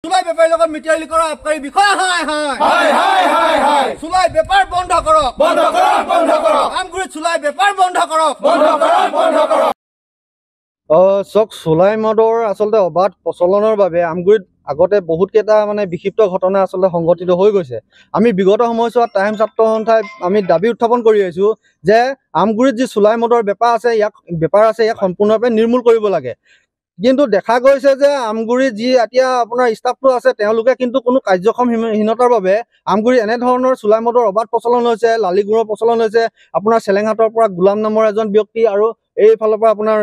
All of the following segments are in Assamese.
চুলাই বেপাৰীৰ লগত মিটাৰলি কৰা আবকাৰী বিষয়া চুলাই বেপাৰ বন্ধ কৰক আমগুৰিত চুলাই বেপাৰ বন্ধ কৰক চক চুলাই মদৰ আচলতে অবাধ প্ৰচলনৰ বাবে আমগুৰিত আগতে বহুত কেইটা মানে বিক্ষিপ্ত ঘটনা আচলতে সংঘটিত হৈ গৈছে। আমি বিগত সময়ছোৱাত টাইম ছাত্ৰ সন্থাই আমি দাবী উত্থাপন কৰি আহিছোঁ যে আমগুৰিত যি চুলাই মদৰ বেপাৰ আছে ইয়াক সম্পূৰ্ণৰূপে নিৰ্মূল কৰিব লাগে। কিন্তু দেখা গৈছে যে আমগুৰিত যি এতিয়া আপোনাৰ ষ্টাফটো আছে তেওঁলোকে কিন্তু কোনো কাৰ্যক্ষমহীনতাৰ বাবে আমগুৰিত এনেধৰণৰ চুলাই মদৰ অবাধ প্ৰচলন হৈছে, লালিগুড়ৰ প্ৰচলন হৈছে। আপোনাৰ চেলেংহাটৰ পৰা গোলাম নামৰ এজন ব্যক্তি আৰু এইফালৰ পৰা আপোনাৰ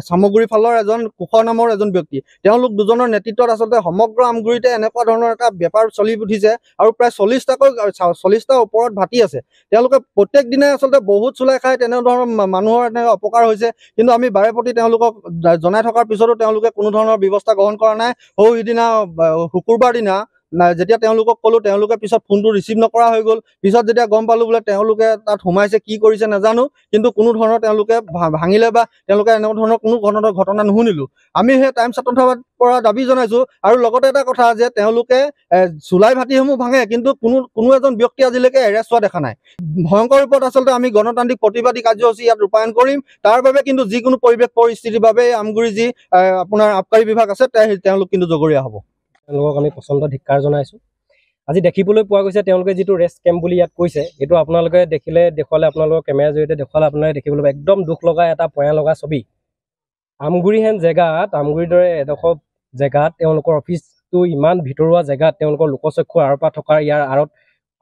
সামগুৰি ফালৰ এজন কুশৰ নামৰ এজন ব্যক্তি, তেওঁলোক দুজনৰ নেতৃত্বত আচলতে সমগ্ৰ আমগুৰিতে এনেকুৱা ধৰণৰ এটা বেপাৰ চলি উঠিছে আৰু প্ৰায় 40টাৰ ওপৰত ভাটি আছে। তেওঁলোকে প্ৰত্যেক দিনে আচলতে বহুত চুলাই খাই তেনেধৰণৰ মানুহৰ এনেকৈ অপকাৰ হৈছে। কিন্তু আমি বাৰে প্ৰতি তেওঁলোকক জনাই থকাৰ পিছতো তেওঁলোকে কোনো ধৰণৰ ব্যৱস্থা গ্ৰহণ কৰা নাই। সিদিনা শুকুৰবাৰ দিনা যেতিয়া তেওঁলোকক ক'লো, তেওঁলোকে পিছত ফোনটো ৰিচিভ নকৰা হৈ গ'ল। পিছত যেতিয়া গম পালো বোলে তেওঁলোকে তাত সোমাইছে, কি কৰিছে নাজানো, কিন্তু কোনো ধৰণৰ তেওঁলোকে ভাঙিলে বা তেওঁলোকে এনেকুৱা ধৰণৰ কোনো ঘটনা নুশুনিলো। আমি সেই টাইম ছাত্ৰসন্থাৰ পৰা দাবী জনাইছো। আৰু লগতে এটা কথা যে তেওঁলোকে চুলাই ভাটিসমূহ ভাঙে, কিন্তু কোনো এজন ব্যক্তি আজিলৈকে এৰেষ্ট হোৱা দেখা নাই। ভয়ংকৰ ৰূপত আচলতে আমি গণতান্ত্ৰিক প্ৰতিবাদী কাৰ্যসূচী ইয়াত ৰূপায়ণ কৰিম। তাৰ বাবে কিন্তু যিকোনো পৰিৱেশ পৰিস্থিতিৰ বাবে আমগুৰি যি আপোনাৰ আবকাৰী বিভাগ আছে তেওঁলোক কিন্তু জগৰীয়া হ'ব। তেওঁলোকক আমি পচন্দ ধিক্কাৰ জনাইছোঁ। আজি দেখিবলৈ পোৱা গৈছে তেওঁলোকে যিটো ৰেষ্ট কেম্প বুলি ইয়াত কৈছে, এইটো আপোনালোকে দেখুৱালে আপোনালোকৰ কেমেৰাৰ জৰিয়তে দেখুৱালে আপোনালোকে দেখিবলৈ পাব একদম দুখ লগা এটা পয়া লগা ছবি। আমগুৰি হেন জেগাত, আমগুৰিৰ দৰে এডোখৰ জেগাত তেওঁলোকৰ অফিচটো ইমান ভিতৰুৱা জেগাত তেওঁলোকৰ লোকচক্ষু আঁৰৰ পৰা থকাৰ ইয়াৰ আঁৰত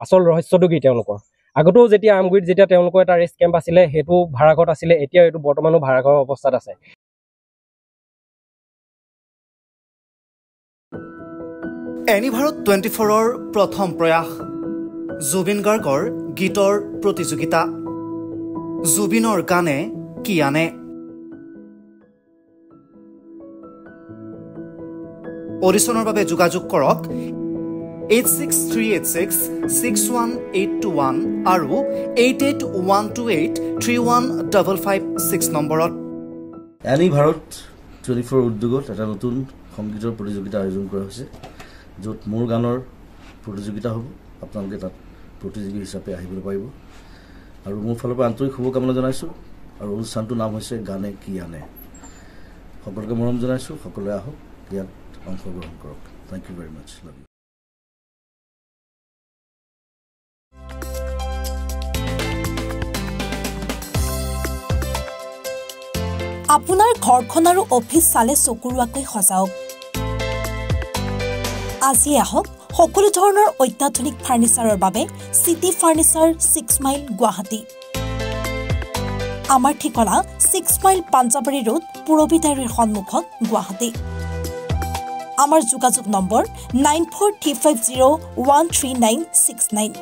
আচল ৰহস্যটো কি তেওঁলোকৰ? আগতেও যেতিয়া আমগুৰিত যেতিয়া তেওঁলোকৰ এটা ৰেষ্ট কেম্প আছিলে, সেইটো ভাড়াঘৰত আছিলে, এতিয়া এইটো বৰ্তমানো ভাড়াঘৰৰ অৱস্থাত আছে। এনিভাৰত 24ৰ প্ৰথম প্ৰয়াস, জুবিন গাৰ্গৰ গীতৰ প্ৰতিযোগিতা। জুবিনৰ গানে কি আনে? অডিশ্যনৰ বাবে যোগাযোগ কৰক 8638661821 আৰু 8812831556 নম্বৰত। এনিভাৰত 24 উদ্যোগত এটা নতুন সংগীতৰ প্ৰতিযোগিতা আয়োজন কৰা হৈছে, য'ত মোৰ গানৰ প্ৰতিযোগিতা হ'ব। আপোনালোকে তাত প্ৰতিযোগী হিচাপে আহিবলৈ পাৰিব আৰু মোৰ ফালৰ পৰা আন্তৰিক শুভকামনা জনাইছোঁ। আৰু অনুষ্ঠানটোৰ নাম হৈছে গানে কি আনে। সকলোকে মৰম জনাইছোঁ, সকলোৱে আহক, ইয়াত অংশগ্ৰহণ কৰক। Thank you very much. Love you. আপোনাৰ ঘৰখন আৰু অফিচ চালে চকুৰোৱাকৈ সজাওক। আজি আহক সকলো ধৰণৰ অত্যাধুনিক ফাৰ্নিচাৰৰ বাবে চিটি ফাৰ্নিচাৰ 6 মাইল গুৱাহাটী। আমাৰ ঠিকনা 6 মাইল পাঞ্জাবাৰী ৰোড, পুৰবী ডায়েৰীৰ সন্মুখত, গুৱাহাটী। আমাৰ যোগাযোগ নম্বৰ 9435013969।